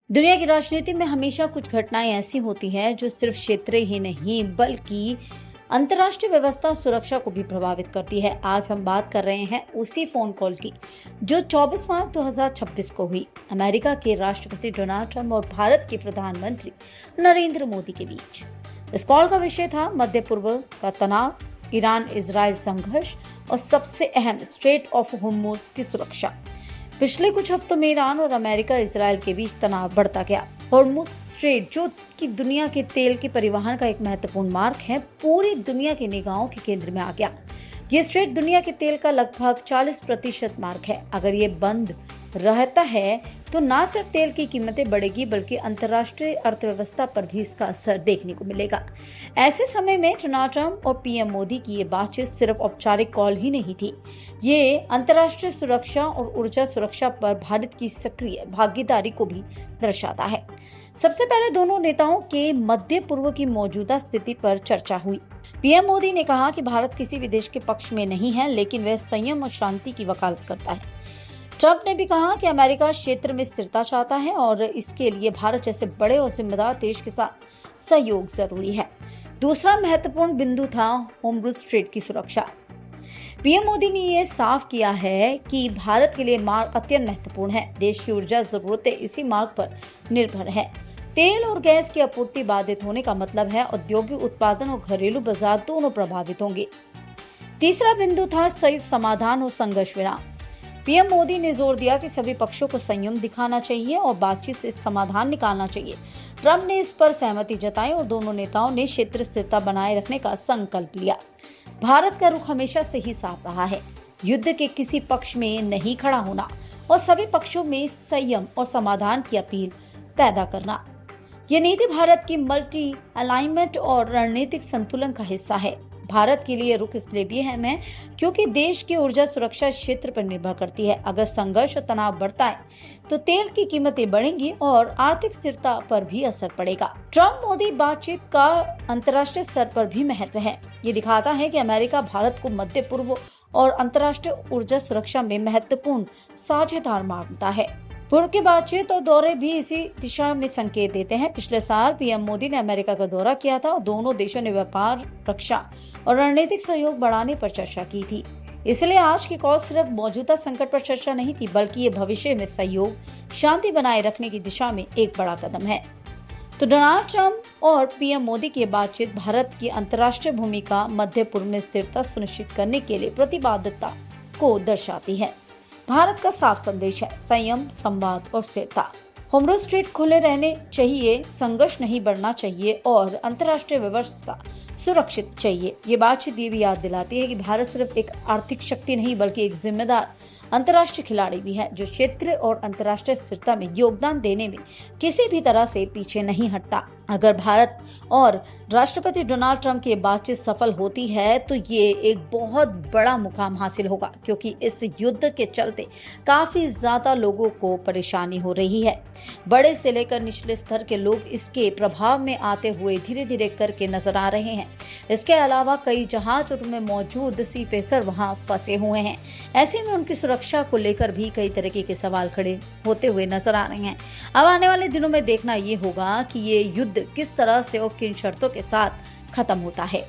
दुनिया की राजनीति में हमेशा कुछ घटनाएं ऐसी होती हैं जो सिर्फ क्षेत्र ही नहीं बल्कि अंतर्राष्ट्रीय व्यवस्था और सुरक्षा को भी प्रभावित करती है। आज हम बात कर रहे हैं उसी फोन कॉल की जो 24 मार्च 2026 को हुई अमेरिका के राष्ट्रपति डोनाल्ड ट्रंप और भारत के प्रधानमंत्री नरेंद्र मोदी के बीच। इस कॉल का विषय था मध्य पूर्व का तनाव, ईरान इजराइल संघर्ष और सबसे अहम स्ट्रेट ऑफ होर्मुज की सुरक्षा। पिछले कुछ हफ्तों में ईरान और अमेरिका इजराइल के बीच तनाव बढ़ता गया। होर्मुज स्ट्रेट जो कि दुनिया के तेल के परिवहन का एक महत्वपूर्ण मार्ग है, पूरी दुनिया की निगाहों के केंद्र में आ गया। ये स्ट्रेट दुनिया के तेल का लगभग 40% मार्ग है। अगर ये बंद रहता है तो न सिर्फ तेल की कीमतें बढ़ेगी बल्कि अंतर्राष्ट्रीय अर्थव्यवस्था पर भी इसका असर देखने को मिलेगा। ऐसे समय में डोनाल्ड ट्रंप और पीएम मोदी की ये बातचीत सिर्फ औपचारिक कॉल ही नहीं थी, ये अंतर्राष्ट्रीय सुरक्षा और ऊर्जा सुरक्षा पर भारत की सक्रिय भागीदारी को भी दर्शाता है। सबसे पहले दोनों नेताओं के मध्य पूर्व की मौजूदा स्थिति पर चर्चा हुई। पीएम मोदी ने कहा कि भारत किसी भी देश के पक्ष में नहीं है, लेकिन वह संयम और शांति की वकालत करता है। ट्रंप ने भी कहा कि अमेरिका क्षेत्र में स्थिरता चाहता है और इसके लिए भारत जैसे बड़े और जिम्मेदार देश के साथ सहयोग जरूरी है। दूसरा महत्वपूर्ण बिंदु था होर्मुज स्ट्रेट की सुरक्षा। पीएम मोदी ने यह साफ किया है कि भारत के लिए मार्ग अत्यंत महत्वपूर्ण है। देश की ऊर्जा जरूरतें इसी मार्ग पर निर्भर है। तेल और गैस की आपूर्ति बाधित होने का मतलब है औद्योगिक उत्पादन और घरेलू बाजार दोनों प्रभावित होंगे। तीसरा बिंदु था संयुक्त समाधान और संघर्ष विराम। पीएम मोदी ने जोर दिया कि सभी पक्षों को संयम दिखाना चाहिए और बातचीत से समाधान निकालना चाहिए। ट्रंप ने इस पर सहमति जताई और दोनों नेताओं ने क्षेत्र स्थिरता बनाए रखने का संकल्प लिया। भारत का रुख हमेशा से ही साफ रहा है, युद्ध के किसी पक्ष में नहीं खड़ा होना और सभी पक्षों में संयम और समाधान की अपील पैदा करना। ये नीति भारत की मल्टी अलाइनमेंट और रणनीतिक संतुलन का हिस्सा है। भारत के लिए रुख इसलिए भी अहम है क्योंकि देश की ऊर्जा सुरक्षा क्षेत्र पर निर्भर करती है। अगर संघर्ष और तनाव बढ़ता है तो तेल की कीमतें बढ़ेंगी और आर्थिक स्थिरता पर भी असर पड़ेगा। ट्रंप मोदी बातचीत का अंतर्राष्ट्रीय स्तर पर भी महत्व है। ये दिखाता है कि अमेरिका भारत को मध्य पूर्व और अंतर्राष्ट्रीय ऊर्जा सुरक्षा में महत्वपूर्ण साझेदार मानता है। पूर्व की बातचीत और दौरे भी इसी दिशा में संकेत देते हैं। पिछले साल पीएम मोदी ने अमेरिका का दौरा किया था और दोनों देशों ने व्यापार, रक्षा और रणनीतिक सहयोग बढ़ाने पर चर्चा की थी। इसलिए आज की कॉल सिर्फ मौजूदा संकट पर चर्चा नहीं थी, बल्कि ये भविष्य में सहयोग, शांति बनाए रखने की दिशा में एक बड़ा कदम है। तो डोनाल्ड ट्रंप और पीएम मोदी की बातचीत भारत की अंतर्राष्ट्रीय भूमिका, मध्य पूर्व में स्थिरता सुनिश्चित करने के लिए प्रतिबद्धता को दर्शाती है। भारत का साफ संदेश है संयम, संवाद और स्थिरता। होर्मुज स्ट्रेट खुले रहने चाहिए, संघर्ष नहीं बढ़ना चाहिए और अंतर्राष्ट्रीय व्यवस्था सुरक्षित चाहिए। ये बातचीत ये भी याद दिलाती है कि भारत सिर्फ एक आर्थिक शक्ति नहीं बल्कि एक जिम्मेदार अंतर्राष्ट्रीय खिलाड़ी भी है, जो क्षेत्र और अंतर्राष्ट्रीय स्थिरता में योगदान देने में किसी भी तरह से पीछे नहीं हटता। अगर भारत और राष्ट्रपति डोनाल्ड ट्रंप की बातचीत सफल होती है तो ये एक बहुत बड़ा मुकाम हासिल होगा, क्योंकि इस युद्ध के चलते काफी ज्यादा लोगों को परेशानी हो रही है। बड़े से लेकर निचले स्तर के लोग इसके प्रभाव में आते हुए धीरे धीरे करके नजर आ रहे हैं। इसके अलावा कई जहाज और उनमें मौजूद सीफेसर वहां फंसे हुए हैं। ऐसे में उनकी सुरक्षा को लेकर भी कई तरीके के सवाल खड़े होते हुए नजर आ रहे हैं। अब आने वाले दिनों में देखना ये होगा कि ये युद्ध किस तरह से और किन शर्तों के साथ खत्म होता है।